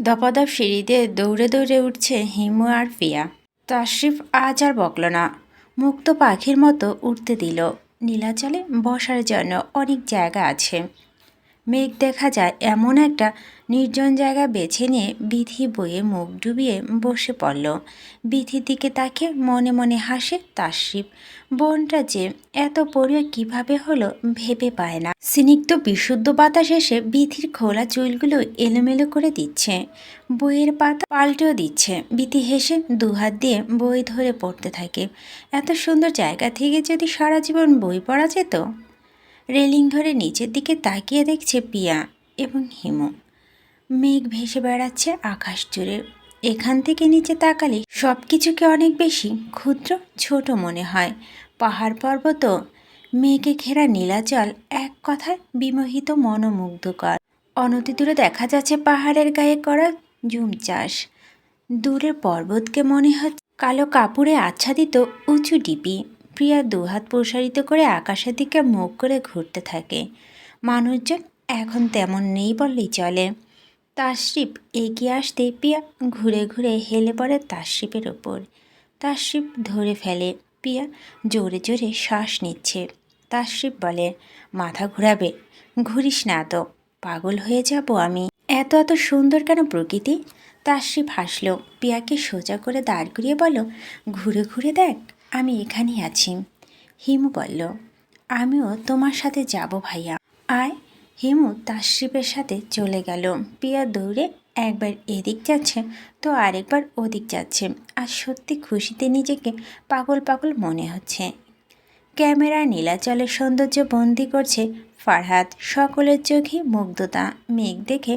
দপাদপ সিঁড়িতে দৌড়ে দৌড়ে উঠছে হিমু আর পিয়া। তাশরিফ আজ আর বকল না, মুক্ত পাখির মতো উঠতে দিল। নীলাচলে বসার জন্য অনেক জায়গা আছে। মেঘ দেখা যায় এমন একটা নির্জন জায়গা বেছে নিয়ে বিথি বইয়ে মুখ ডুবিয়ে বসে পড়ল। বিথির দিকে তাকে মনে মনে হাসে তাশরিফ। বোনটা যে এত পরিও কিভাবে হলো ভেবে পায় না। স্নিগ্ধ বিশুদ্ধ বাতাস এসে বিথির খোলা চুলগুলো এলোমেলো করে দিচ্ছে, বইয়ের পাতা পাল্টেও দিচ্ছে। বিথি হেসে দুহাত দিয়ে বই ধরে পড়তে থাকে। এত সুন্দর জায়গা থেকে যদি সারা জীবন বই পড়া যেত। রেলিং ধরে নিচের দিকে তাকিয়ে দেখছে পিয়া এবং হিমু। মেঘ ভেসে বেড়াচ্ছে আকাশ জুড়ে। এখান থেকে নিচে তাকালে সব কিছুকে অনেক বেশি ক্ষুদ্র ছোট মনে হয়। পাহাড় পর্বত, মেঘে ঘেরা নীলাচল, এক কথায় বিমোহিত মনোমুগ্ধকর। অনতি দূরে দেখা যাচ্ছে পাহাড়ের গায়ে করা জুম চাষ। দূরের পর্বতকে মনে হচ্ছে কালো কাপড়ে আচ্ছাদিত উঁচু ডিপি। প্রিয়া দুহাত প্রসারিত করে আকাশের দিকে মুখ করে ঘুরতে থাকে। মানুষজন এখন তেমন নেই বললেই চলে। তাশরিফ এগিয়ে আসতে পিয়া ঘুরে ঘুরে হেলে পড়ে তাশরিফের ওপর। তাশরিফ ধরে ফেলে। পিয়া জোরে জোরে শ্বাস নিচ্ছে। তাশরিফ বলে, মাথা ঘুরাবে, ঘুরিস না তো, পাগল হয়ে যাব আমি। এত এত সুন্দর কেন প্রকৃতি? তাশরিফ হাসল। পিয়াকে সোজা করে দাঁড় করিয়ে বলল, ঘুরে ঘুরে দেখ, আমি এখানেই আছি। হিমু বলল, আমিও তোমার সাথে যাব ভাইয়া, আয়। হিমু তাশরিফের সাথে চলে গেল। পিয়া দৌড়ে একবার এদিক যাচ্ছে তো আরেকবার ওদিক যাচ্ছে। আর সত্যি খুশিতে নিজেকে পাগল পাগল মনে হচ্ছে। ক্যামেরা নীলাচলের সৌন্দর্য বন্দি করছে ফারহাদ। সকলের চোখে মুগ্ধতা। মেঘ দেখে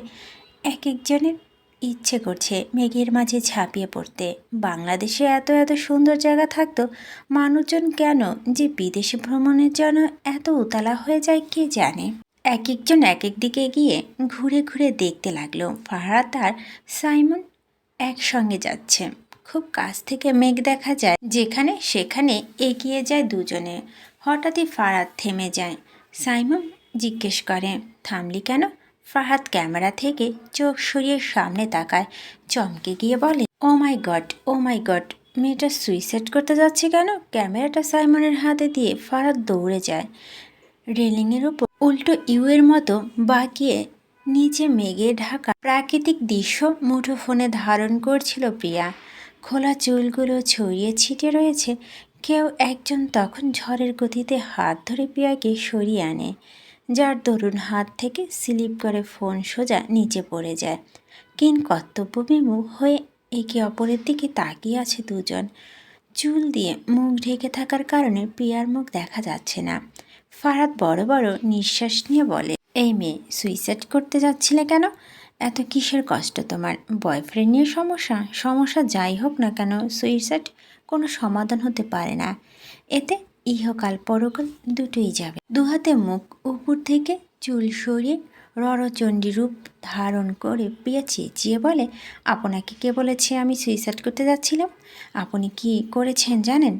এক একজনের ইচ্ছে করছে মেঘের মাঝে ঝাঁপিয়ে পড়তে। বাংলাদেশে এত এত সুন্দর জায়গা থাকতো, মানুষজন কেন যে বিদেশে ভ্রমণের জন্য এত উতলা হয়ে যায় কে জানে। এক একজন এক এক দিকে গিয়ে ঘুরে ঘুরে দেখতে লাগলো। ফারহাদ আর সাইমন একসঙ্গে যাচ্ছে। খুব কাছ থেকে মেঘ দেখা যায়, যেখানে সেখানে এগিয়ে যায় দুজনে। হঠাৎই ফারহাদ থেমে যায়। সাইমন জিজ্ঞেস করে, থামলি কেন? ফারহাদ ক্যামেরা থেকে চোখ সরিয়ে সামনে তাকায়। চমকে গিয়ে বলে, ও মাই গড, ও মাই গড, মেয়েটা সুইসাইড করতে যাচ্ছে কেন? ক্যামেরাটা সাইমনের হাতে দিয়ে ফারহাদ দৌড়ে যায়। রেলিংয়ের উপর উল্টো ইউয়ের মতো বাঁকিয়ে নিচে মেঘে ঢাকা প্রাকৃতিক দৃশ্য মুঠোফোনে ধারণ করছিল প্রিয়া। খোলা চুলগুলো ছড়িয়ে ছিটিয়ে রয়েছে। কেউ একজন তখন ঝড়ের গতিতে হাত ধরে প্রিয়াকে সরিয়ে আনে, যার দরুন হাত থেকে স্লিপ করে ফোন সোজা নিচে পড়ে যায়। কিন কর্তব্যবিমুখ হয়ে একে অপরের দিকে তাকিয়ে আছে দুজন। চুল দিয়ে মুখ ঢেকে থাকার কারণে প্রিয়ার মুখ দেখা যাচ্ছে না। ফারহাদ বড় বড় নিঃশ্বাস নিয়ে বলে, এই মেয়ে, সুইসাইড করতে যাচ্ছিলে কেন? এত কিসের কষ্ট তোমার? বয়ফ্রেন্ড নিয়ে সমস্যা? সমস্যা যাই হোক না কেন, সুইসাইড কোনো সমাধান হতে পারে না। এতে ইহকাল পরকাল দুটোই যাবে। দুহাতে মুখ উপর থেকে চুল সরিয়ে ররচণ্ডী রূপ ধারণ করে প্রিয়া চেঁচিয়ে বলে, আপনাকে কে বলেছে আমি সুইসাইড করতে যাচ্ছিলাম? আপনি কি করেছেন জানেন?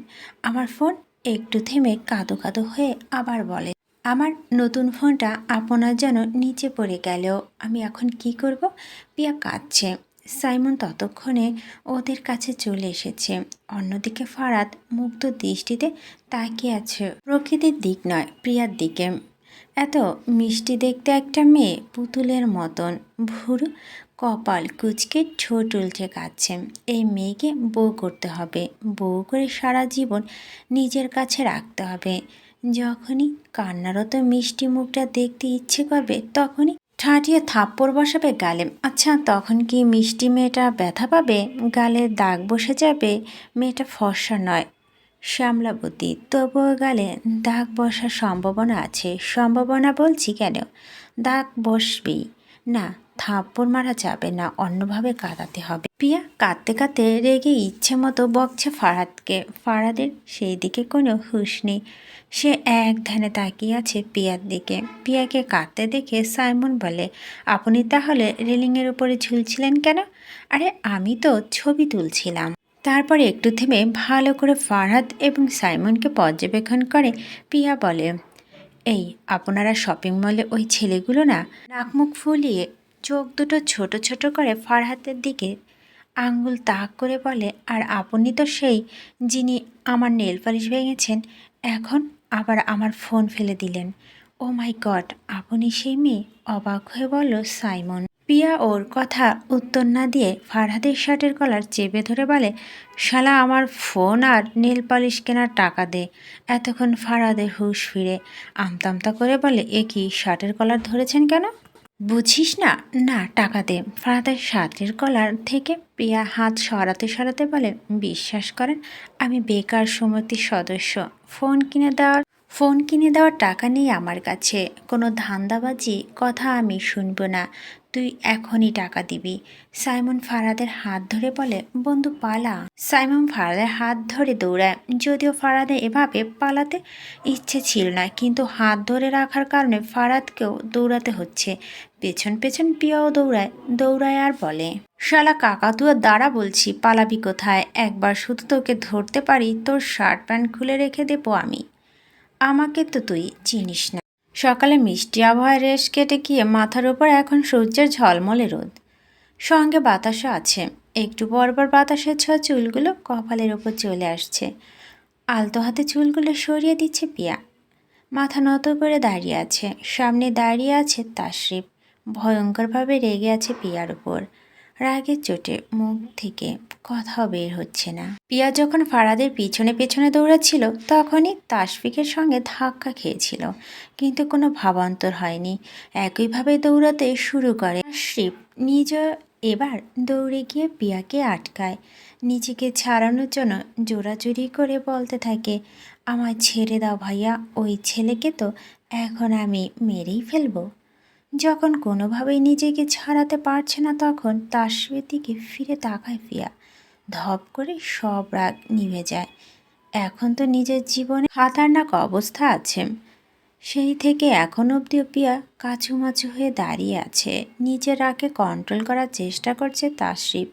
আমার ফোন একটু থেমে কাঁদো কাঁদো হয়ে আবার বলে, আমার নতুন ফোনটা আপনার যেন নিচে পড়ে গেল, আমি এখন কি করব? পিয়া কাঁদছে। সাইমন ততক্ষণে ওদের কাছে চলে এসেছে। অন্যদিকে ফারহাদ মুগ্ধ দৃষ্টিতে তাকিয়ে আছে প্রকৃতির দিক নয়, প্রিয়ার দিকে। এত মিষ্টি দেখতে একটা মেয়ে, পুতুলের মতন ভুরু, কপাল কুচকে ঠোঁট উল্টে কাঁদছে। এই মেয়েকে বউ করতে হবে, বউ করে সারা জীবন নিজের কাছে রাখতে হবে। যখনই কান্নারত মিষ্টি মুখটা দেখতে ইচ্ছে করবে, তখনই ঠাঁটিয়ে থাপ্পড় বসাবে গালে। আচ্ছা, তখন কি মিষ্টি মেয়েটা ব্যথা পাবে? গালে দাগ বসে যাবে? মেয়েটা ফর্সা নয়, শ্যামলাবতী, তবুও গালে দাগ বসার সম্ভাবনা আছে। সম্ভাবনা বলছি কেন, দাগ বসবেই। না, থাপ্পড় মারা যাবে না, অন্যভাবে কাঁদাতে হবে। পিয়া কাঁদতে কাঁদতে রেগে ইচ্ছে মতো বকছে ফারহাদকে। ফারহাদের সেই দিকে কোনো হুঁশ নেই। সে এক ধ্যানে তাকিয়ে আছে পিয়ার দিকে। পিয়াকে কাঁদতে দেখে সাইমন বলে, আপনি তাহলে রেলিংয়ের উপরে ঝুলছিলেন কেন? আরে আমি তো ছবি তুলছিলাম। তারপরে একটু থেমে ভালো করে ফারহাদ এবং সাইমনকে পর্যবেক্ষণ করে পিয়া বলে, এই আপনারা শপিং মলে ওই ছেলেগুলো না? নাক মুখ ফুলিয়ে চোখ দুটো ছোট ছোট করে ফারহাদের দিকে আঙ্গুল তাক করে বলে, আর আপনি তো সেই যিনি আমার নেল পালিশ ভেঙেছেন, এখন আবার আমার ফোন ফেলে দিলেন। ও মাই গড, আপনি সেই মেয়ে? অবাক হয়ে বলল সাইমন। পিয়া ওর কথা উত্তর না দিয়ে ফারহাদের শার্টের কলার চেপে ধরে বলে, শালা আমার ফোন আর নেল পালিশ কেনার টাকা দে। এতক্ষণ ফারহাদের হুঁশ ফিরে আমতামতা করে বলে, এ কি, শার্টের কলার ধরেছেন কেন? বুঝিস না? না, টাকা দে। ফারহাদের শার্টের কলার থেকে প্রিয়া হাত সরাতে সরাতে বলে, বিশ্বাস করেন আমি বেকার সমিতির সদস্য। ফোন কিনে দেওয়ার টাকা নেই আমার কাছে। কোনো ধান্দাবাজি কথা আমি শুনবো না। তুই এখনই টাকা দিবি। সাইমন ফারহাদের হাত ধরে বলে, বন্ধু পালা। সাইমন ফারহাদের হাত ধরে দৌড়ায়। যদিও ফারহাদের এভাবে পালাতে ইচ্ছে ছিল না, কিন্তু হাত ধরে রাখার কারণে ফারহাদকেও দৌড়াতে হচ্ছে। পেছন পেছন পিয়াও দৌড়ায় আর বলে, শালা কাকাতুয়া দাঁড়া বলছি, পালাবি কোথায়? একবার শুধু তোকে ধরতে পারি, তোর শার্ট প্যান্ট খুলে রেখে দেবো আমি। আমাকে তো তুই চিনিস না। সকালে মিষ্টি আবহাওয়ায় রেশ কেটে গিয়ে মাথার উপর এখন সূর্যের ঝলমলে রোদ, সঙ্গে বাতাসও আছে। একটু পরপর বাতাসের ছোঁয়া চুলগুলো কপালের ওপর চলে আসছে। আলতো হাতে চুলগুলো সরিয়ে দিচ্ছে পিয়া। মাথা নত করে দাঁড়িয়ে আছে। সামনে দাঁড়িয়ে আছে তাশরিফ। ভয়ঙ্করভাবে রেগে আছে পিয়ার উপর। রাগের চোটে মুখ থেকে কথাও বের হচ্ছে না। পিয়া যখন ফারহাদের পিছনে পেছনে দৌড়াচ্ছিল, তখনই তাশফিকের সঙ্গে ধাক্কা খেয়েছিল, কিন্তু কোনো ভাবান্তর হয়নি। একইভাবে দৌড়াতে শুরু করে। তাশরিফ নিজে এবার দৌড়ে গিয়ে পিয়াকে আটকায়। নিজেকে ছাড়ানোর জন্য জোরাজুরি করে বলতে থাকে, আমায় ছেড়ে দাও ভাইয়া, ওই ছেলেকে তো এখন আমি মেরেই ফেলবো। যখন কোনোভাবেই নিজেকে ছাড়াতে পারছে না, তখন তাশফিকের দিকে ফিরে তাকায় পিয়া। ধপ করে সব রাগ নিভে যায়। এখন তো নিজের জীবনে খাতারনাক অবস্থা আছে। সেই থেকে এখন অবধিও পিয়া কাছুমাছু হয়ে দাঁড়িয়ে আছে। নিজের রাগকে কন্ট্রোল করার চেষ্টা করছে তাশরিফ।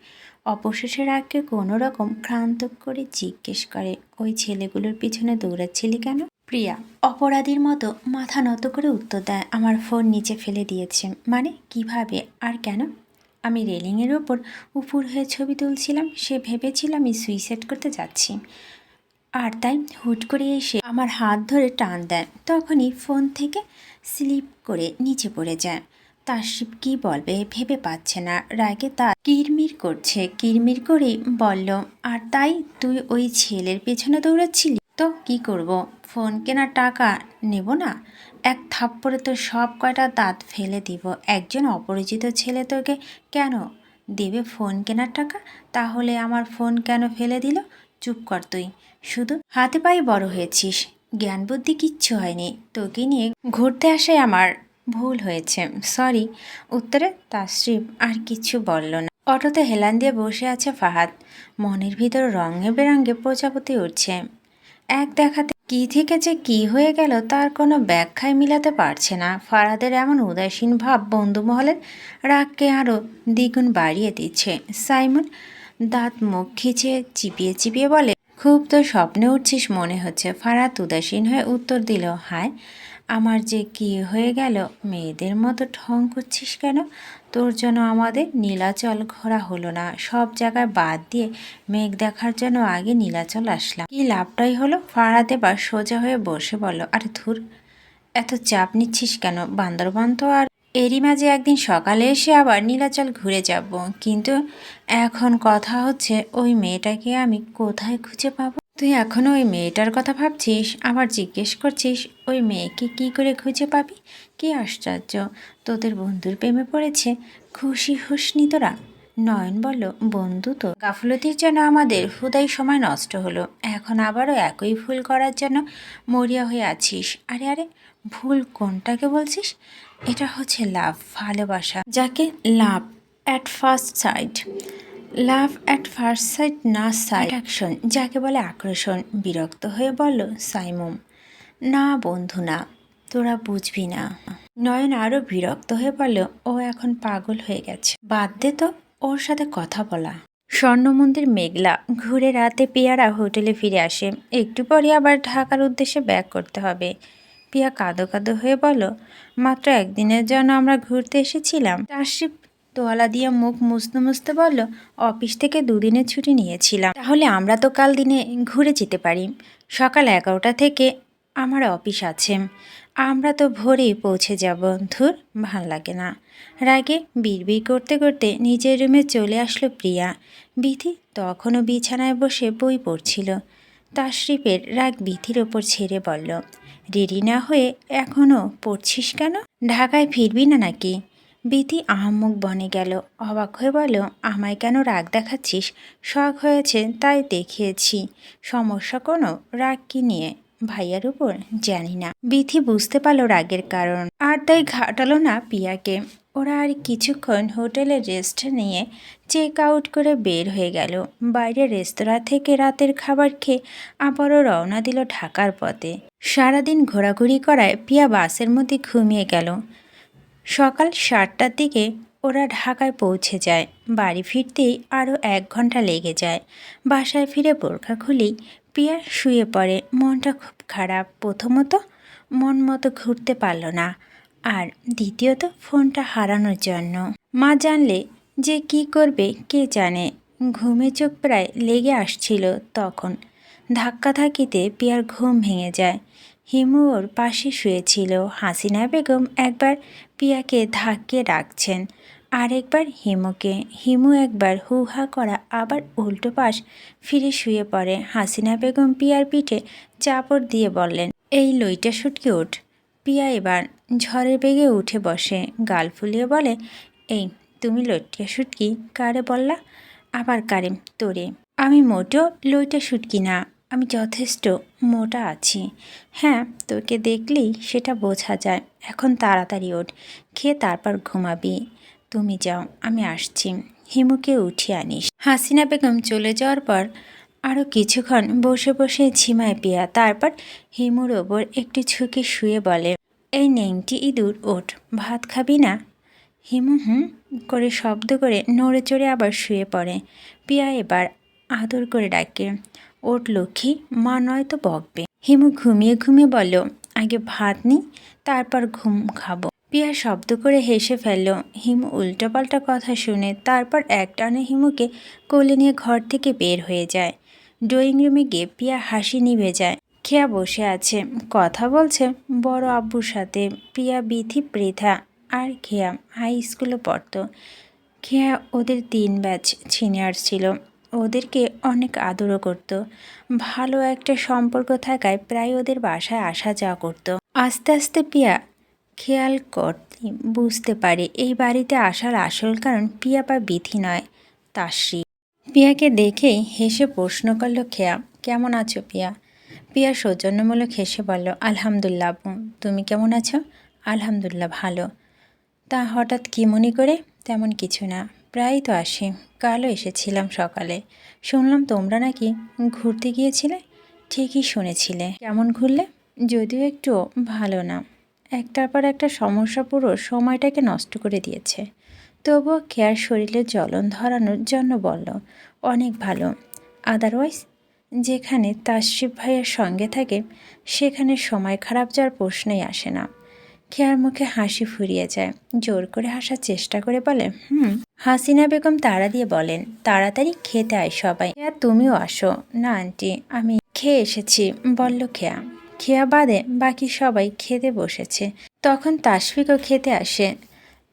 অবশেষে রাগকে কোনো রকম ক্ষান্ত করে জিজ্ঞেস করে, ওই ছেলেগুলোর পিছনে দৌড়াচ্ছিলি কেন? প্রিয়া অপরাধীর মতো মাথা নত করে উত্তর দেয়, আমার ফোন নিচে ফেলে দিয়েছে। মানে কিভাবে আর কেন? আমি রেলিংয়ের ওপর উপুর হয়ে ছবি তুলছিলাম, সে ভেবেছিল আমি সুইসাইড করতে যাচ্ছি, আর তাই হুট করে এসে আমার হাত ধরে টান দেয়। তখনই ফোন থেকে স্লিপ করে নিচে পড়ে যায়। তাশরিফ কী বলবে ভেবে পাচ্ছে না। রাগে তা কিরমির করছে। কিরমির করেই বলল, আর তাই তুই ওই ছেলের পেছনে দৌড়াচ্ছিলি? তো কি করব? ফোন কেনার টাকা নেব না? এক থাপ্পড়ে তো সব কয়টা দাঁত ফেলে দিব। একজন অপরিচিত ছেলে তোকে কেন দেবে ফোন কেনার টাকা? তাহলে আমার ফোন কেন ফেলে দিল? চুপ কর তুই। শুধু হাতে পায়ে বড় হয়েছিস, জ্ঞান বুদ্ধি কিচ্ছু হয়নি। তোকে নিয়ে ঘুরতে আসাই আমার ভুল হয়েছে, সরি। উত্তরে তাশরিফ আর কিছু বলল না। অটোতে হেলান দিয়ে বসে আছে ফাহাদ। মনের ভিতর রঙে বেরঙে প্রজাপতি উঠছে। এক দেখাতে কি থেকে যে কি হয়ে গেল তার কোনো ব্যাখ্যায় মিলাতে পারছে না। ফারহাদের এমন উদাসীন ভাব বন্ধুমহলের রাগকে আরও দ্বিগুণ বাড়িয়ে দিচ্ছে। সাইমন দাঁত মুখ খিচে চিপিয়ে চিপিয়ে বলে, খুব তো স্বপ্নে উঠছিস মনে হচ্ছে। ফারহাদ উদাসীন হয়ে উত্তর দিল, হায় আমার যে কি হয়ে গেল। মেয়েদের মতো ঢং করছিস কেন? তোর জন্য আমাদের নীলাচল ঘোরা হলো না। সব জায়গায় বাদ দিয়ে মেঘ দেখার জন্য আগে নীলাচল আসলাম। কি লাভটাই হলো? ফারহাদ এবার সোজা হয়ে বসে বলল, আরে ধুর, এত চাপ নিচ্ছিস কেন? বান্দরবান তো আর এরই মাঝে একদিন সকালে এসে আবার নীলাচল ঘুরে যাব। কিন্তু এখন কথা হচ্ছে ওই মেয়েটাকে আমি কোথায় খুঁজে পাবো? তুই এখনও ওই মেয়েটার কথা ভাবছিস, আবার জিজ্ঞেস করছিস ওই মেয়েকে কি করে খুঁজে পাবি? কি আশ্চর্য, তোদের বন্ধুর প্রেমে পড়েছে। খুশি হুসনি তোরা? নয়ন বলল, বন্ধু তো গাফলতির জন্য আমাদের হুদাই সময় নষ্ট হলো। এখন আবারও একই ভুল করার জন্য মরিয়া হয়ে আছিস। আরে আরে, ভুল কোনটাকে বলছিস? এটা হচ্ছে লাভ, ভালোবাসা, যাকে love at first sight. Love at first sight না, সাইট অ্যাকশন যাকে বলে আকর্ষণ। বিরক্ত হয়ে বলল সাইমুম, না বন্ধু না, তোরা বুঝবি না। নয়ন আরও বিরক্ত হয়ে বলল, ও এখন পাগল হয়ে গেছে, বাদ দে তো ওর সাথে কথা বলা। স্বর্ণমন্দির মেঘলা। ঘুরে রাতে পিয়ারা হোটেলে ফিরে আসে। একটু পরে আবার ঢাকার উদ্দেশ্যে ব্যাক করতে হবে। পিয়া কাঁদো কাঁদো হয়ে বলল, মাত্র একদিনের জন্য আমরা ঘুরতে এসেছিলাম। তাশরিফ তোয়ালা দিয়ে মুখ মুছতে মুছতে বলল, অফিস থেকে 2 দিনের ছুটি নিয়েছিলাম, তাহলে আমরা তো কাল দিনে ঘুরে যেতে পারি। সকাল 11টা থেকে আমার অফিস আছে, আমরা তো ভোরেই পৌঁছে যাব। ধুর, ভাল লাগে না। রাগে বিড়বিড় করতে করতে নিজের রুমে চলে আসলো প্রিয়া। বিথি তখনও বিছানায় বসে বই পড়ছিল। তাশরিফের রাগ বিথির ওপর ছেড়ে বলল, রেডি না হয়ে এখনও পড়ছিস কেন? ঢাকায় ফিরবি না নাকি? বিথি আহাম্মক বনে গেল। অবাক হয়ে বলল, আমায় কেন রাগ দেখাচ্ছিস? শখ হয়েছে তাই দেখিয়েছি। সমস্যা কোনো? রাগ কি নিয়ে? ভাইয়ার উপর? জানি না। বিথি বুঝতে পারল রাগের কারণ, আর তাই ঘাটালো না পিয়াকে। ওরা আর কিছুক্ষণ হোটেলে রেস্ট নিয়ে চেক আউট করে বের হয়ে গেল। বাইরে রেস্তোরাঁ থেকে রাতের খাবার খেয়ে আবারও রওনা দিল ঢাকার পথে। সারাদিন ঘোরাঘুরি করায় পিয়া বাসের মধ্যে ঘুমিয়ে গেল। সকাল 7টার দিকে ওরা ঢাকায় পৌঁছে যায়। বাড়ি ফিরতেই আরও 1 ঘন্টা লেগে যায়। বাসায় ফিরে বোরখা খুলেই পিয়া শুয়ে পড়ে। মনটা খুব খারাপ। প্রথমত মন মতো ঘুরতে পারল না, আর দ্বিতীয়ত ফোনটা হারানোর জন্য। মা জানলে যে কি করবে কে জানে। ঘুমে চোখ প্রায় লেগে আসছিল তখন। ধাক্কাধাক্কিতে পিয়ার ঘুম ভেঙে যায়। হিমু ওর পাশে শুয়েছিল। হাসিনা বেগম একবার পিয়াকে ধাক্কে ডাকছেন, আরেকবার হিমুকে। হিমু একবার হুহা করা আবার উল্টো পাশ ফিরে শুয়ে পড়ে। হাসিনা বেগম পিয়ার পিঠে চাপড় দিয়ে বললেন, এই লইটা শুটকি ওঠ। পিয়া এবার ঝড়ের বেগে উঠে বসে, গাল ফুলিয়ে বলে, এই তুমি লইটা শুটকি কারে বললা? আবার কারে? তোরে। আমি মোটেও লইটা শুটকি না, আমি যথেষ্ট মোটা আছি। হ্যাঁ, তোকে দেখলেই সেটা বোঝা যায়। এখন তাড়াতাড়ি ওঠ, খেয়ে তারপর ঘুমাবি। তুমি যাও, আমি আসছি। হিমুকে উঠিয়ে আনিস। হাসিনা বেগম চলে যাওয়ার পর আরও কিছুক্ষণ বসে বসে ঝিমায় পিয়া। তারপর হিমুর ওপর একটু ঝুঁকে শুয়ে বলে, এই নেংটি ইঁদুর ওঠ, ভাত খাবি না? হিমু হুম করে শব্দ করে নড়ে চড়ে আবার শুয়ে পড়ে। পিয়া এবার আদর করে ডাকে, ওঠ লক্ষ্মী, মা নয়তো বকবে। হিমু ঘুমিয়ে ঘুমিয়ে বলল, আগে ভাত নিই, তারপর ঘুম খাবো। পিয়া শব্দ করে হেসে ফেলল। হিমু উল্টোপাল্টা কথা শুনে তারপর একটানে হিমুকে কোলে নিয়ে ঘর থেকে বের হয়ে যায়। ড্রয়িং রুমে গিয়ে পিয়া হাসি নিভে যায়। খেয়া বসে আছে, কথা বলছে বড় আব্বুর সাথে। প্রিয়া, বিথি, পৃথা আর খেয়া হাই স্কুলে পড়তো। খেয়া ওদের 3 ব্যাচ সিনিয়র ছিল। ওদেরকে অনেক আদরও করত। ভালো একটা সম্পর্ক থাকায় প্রায় ওদের বাসায় আসা যাওয়া করতো। আস্তে আস্তে পিয়া খেয়াল করতে বুঝতে পারে এই বাড়িতে আসার আসল কারণ পিয়া বা বিথি নয়, তাশরিফ। পিয়াকে দেখেই হেসে প্রশ্ন করল খেয়া, কেমন আছো পিয়া? পিয়া সৌজন্যমূলক হেসে বলল, আলহামদুলিল্লাহ আব্বু, তুমি কেমন আছো? আলহামদুলিল্লাহ ভালো। তা হঠাৎ কী মনে করে? তেমন কিছু না, প্রায়ই তো আসি। কালও এসেছিলাম সকালে। শুনলাম তোমরা নাকি ঘুরতে গিয়েছিলে। ঠিকই শুনেছিলে। কেমন ঘুরলে? যদিও একটু ভালো না, একটার পর একটা সমস্যা পুরো সময়টাকে নষ্ট করে দিয়েছে। তবুও খেয়ার শরীরে জ্বলন ধরানোর জন্য বলল, অনেক ভালো। আদারওয়াইজ যেখানে তাশরিফ ভাইয়ের সঙ্গে থাকে সেখানে সময় খারাপ যাওয়ার প্রশ্নই আসে না। খেয়ার মুখে হাসি ফুরিয়ে যায়। জোর করে হাসার চেষ্টা করে বলে, হাসিনা বেগম তাড়া দিয়ে বলেন, তাড়াতাড়ি খেতে আয় সবাই। খেয়া তুমিও আসো। না আন্টি, আমি খেয়ে এসেছি, বলল খেয়া। খেয়া বাদে বাকি সবাই খেতে বসেছে। তখন তাশফিকও খেতে আসে।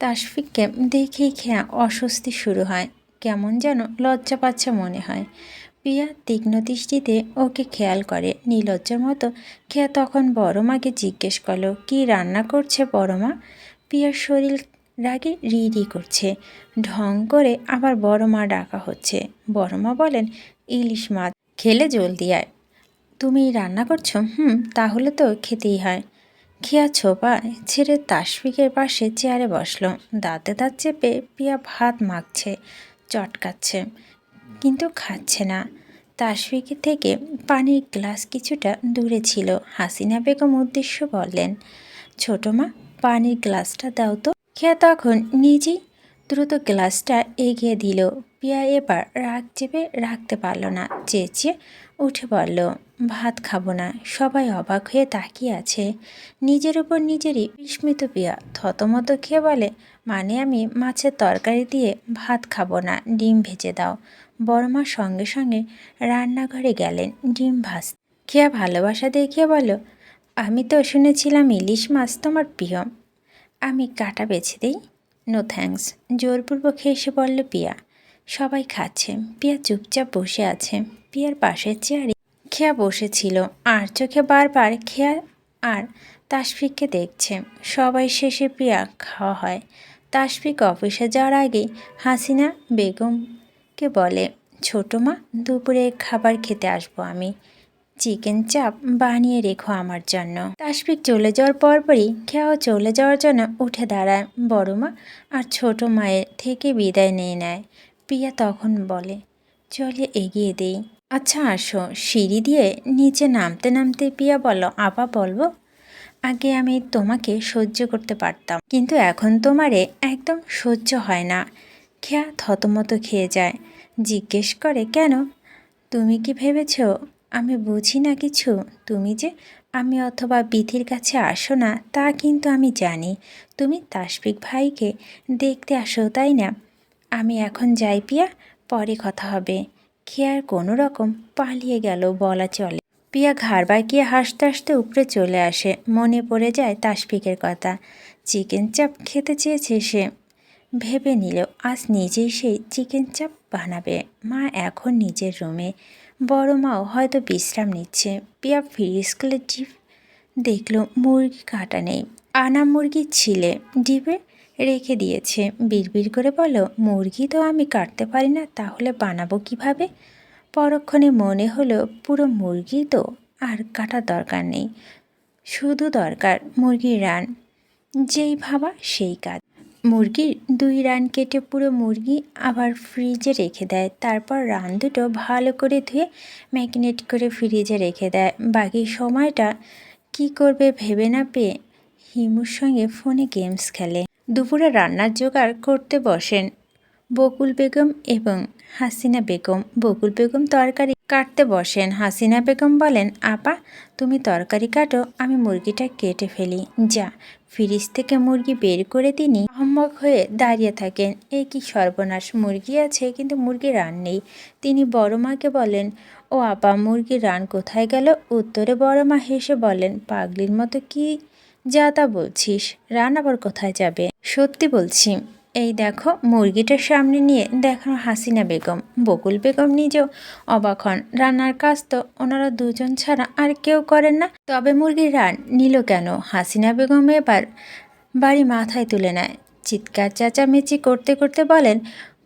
তাশফিককে দেখেই খেয়া অস্বস্তি শুরু হয়। কেমন যেন লজ্জা পাচ্ছে মনে হয়। পিয়া তীক্ষ্ণ দৃষ্টিতে ওকে খেয়াল করে। নির্লজ্জার মতো খেয়া তখন বড় মাকে জিজ্ঞেস করলো, কি রান্না করছে বড় মা? পিয়ার শরীর রাগে রি করছে। ঢং করে আবার বড় মা ডাকা হচ্ছে। বড় মা বলেন, ইলিশ মাছ, খেলে জলদি আয়। তুমি রান্না করছো? তাহলে তো খেতেই হয়। খেয়া ছোপা ছেড়ে তাশফিকের পাশে চেয়ারে বসলো। দাঁতে দাঁত চেপে পিয়া ভাত মাখছে, চটকাচ্ছে, কিন্তু খাচ্ছে না। তাশফিকের থেকে পানির গ্লাস কিছুটা দূরে ছিল। হাসিনা বেগম উদ্দেশ্য বললেন, ছোট মা, পানির গ্লাসটা দাও তো। খেয়া তখন নিজেই দ্রুত গ্লাসটা এগিয়ে দিল। পিয়া এবার রাগ চেপে রাখতে পারল না, চেঁচিয়ে উঠে বলল, ভাত খাবো না। সবাই অবাক হয়ে তাকিয়ে আছে, নিজের উপর নিজেরই বিস্মিত। পিয়া থতমত খেয়ে বলে, মানে আমি মাছের তরকারি দিয়ে ভাত খাবো না, ডিম ভেজে দাও। বড়মা সঙ্গে সঙ্গে রান্নাঘরে গেলেন ডিম ভাজতে। খেয়া ভালোবাসা দেখিয়ে বলল, আমি তো শুনেছিলাম ইলিশ মাছ তোমার প্রিয়, আমি কাটা বেছে দিই। নো থ্যাঙ্কস, জোরপূর্বক হেসে বলল পিয়া। সবাই খাচ্ছে, পিয়া চুপচাপ বসে আছে। পিয়ার পাশের চেয়ারে খেয়া বসেছিল আর চোখে বারবার খেয়া আর তাসফিককে দেখছে। সবাই শেষে পিয়া খাওয়া হয়। তাসফিক অফিসে যাওয়ার আগেই হাসিনা বেগমকে বলে, ছোটো মা, দুপুরে খাবার খেতে আসবো আমি, চিকেন চাপ বানিয়ে রেখো আমার জন্য। তাসফিক চলে যাওয়ার পরপরই খেয়াও চলে যাওয়ার জন্য উঠে দাঁড়ায়। বড় মা আর ছোট মায়ের থেকে বিদায় নিয়ে নেয়। পিয়া তখন বলে, চলে এগিয়ে দেই। আচ্ছা আসো। সিঁড়ি দিয়ে নিচে নামতে নামতে পিয়া বলল, আপা বলবো, আগে আমি তোমাকে সহ্য করতে পারতাম, কিন্তু এখন তোমারে একদম সহ্য হয় না। খেয়া থতমত খেয়ে যায়, জিজ্ঞেস করে, কেন? তুমি কি ভেবেছ আমি বুঝি না কিছু? তুমি যে আমি অথবা বিথির কাছে আসো না তা কিন্তু আমি জানি। তুমি তাসফিক ভাইকে দেখতে আসো, তাই না? আমি এখন যাই পিয়া, পরে কথা হবে। খেয়ার কোনো রকম পালিয়ে গেল বলা চলে। পিয়া ঘাড় বাঁকিয়ে হাসতে হাসতে উপরে চলে আসে। মনে পড়ে যায় তাসফিকের কথা। চিকেন চাপ খেতে চেয়েছে সে। ভেবে নিল আজ নিজেই সেই চিকেন চাপ বানাবে। মা এখন নিজের রুমে, বড় মাও হয়তো বিশ্রাম নিচ্ছে। পিয়া ফ্রিজ খুলে ডিপ দেখল মুরগি কাটা নেই। আনা মুরগি ছিলে ডিপে রেখে দিয়েছে। বিড়বিড় করে বলল, মুরগি তো আমি কাটতে পারি না, তাহলে বানাবো কিভাবে? পরক্ষণে মনে হলো পুরো মুরগি তো আর কাটার দরকার নেই, শুধু দরকার মুরগির রান। যেই ভাবা সেই কাজ। মুরগির 2 রান কেটে পুরো মুরগি আবার ফ্রিজে রেখে দেয়। তারপর রান দুটো ভালো করে ধুয়ে ম্যারিনেট করে ফ্রিজে রেখে দেয়। বাকি সময়টা কি করবে ভেবে না পেয়ে হিমুর সঙ্গে ফোনে গেমস খেলে। দুপুরে রান্নার জোগাড় করতে বসেন বকুল বেগম এবং হাসিনা বেগম। বকুল বেগম তরকারি কাটতে বসেন। হাসিনা বেগম বলেন, আপা তুমি তরকারি কাটো, আমি মুরগিটা কেটে ফেলি। যা। ফ্রিজ থেকে মুরগি বের করে তিনি আহম্মক হয়ে দাঁড়িয়ে থাকেন। এ কি সর্বনাশ, মুরগি আছে কিন্তু মুরগি রান নেই। তিনি বড় মাকে বলেন, ও আপা মুরগির রান কোথায় গেল? উত্তরে বড় মা হেসে বলেন, পাগলির মতো কি যা তা বলছিস, রান আবার কোথায় যাবে? সত্যি বলছি, এই দেখো। মুরগিটার সামনে নিয়ে দেখানো হাসিনা বেগম। বকুল বেগম নিজেও অবাক হন। রান্নার কাজ তো ওনারা দুজন ছাড়া আর কেউ করেন না, তবে মুরগির রান নিল কেন? হাসিনা বেগম এবার বাড়ি মাথায় তুলে নেয়। চিৎকার চেঁচামেচি করতে করতে বলেন,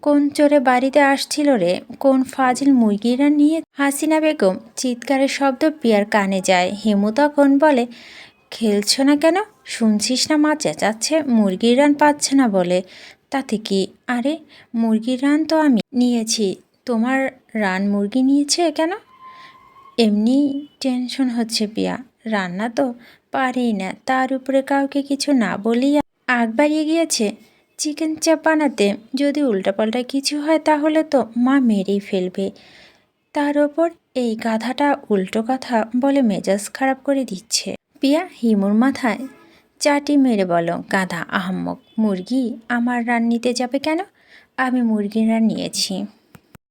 কোন চোরে বাড়িতে আসছিল রে? কোন ফাজিল মুরগিরা নিয়ে? হাসিনা বেগম চিৎকারের শব্দ পিয়ার কানে যায়। হিমু তখন বলে, খেলছো না কেন? শুনছিস না মা চেঁচাচ্ছে মুরগির রান পাচ্ছে না বলে। তাতে কি? আরে মুরগির রান তো আমি নিয়েছি, তোমার রান মুরগি নিয়েছে কেন? এমনি টেনশন হচ্ছে পিয়া, রান্না তো পারেই না, তার উপরে কাউকে কিছু না বলেই আগ বাড়িয়ে গিয়েছে চিকেন চাপ বানাতে। যদি উল্টাপাল্টা কিছু হয় তাহলে তো মা মেরেই ফেলবে। তার ওপর এই গাধাটা উল্টো কথা বলে মেজাজ খারাপ করে দিচ্ছে। পিয়া হিমুর মাথায় চাটি মেরে বলো, গাধা আহাম্মক, মুরগি আমার রান নিতে যাবে কেন? আমি মুরগির রান নিয়েছি।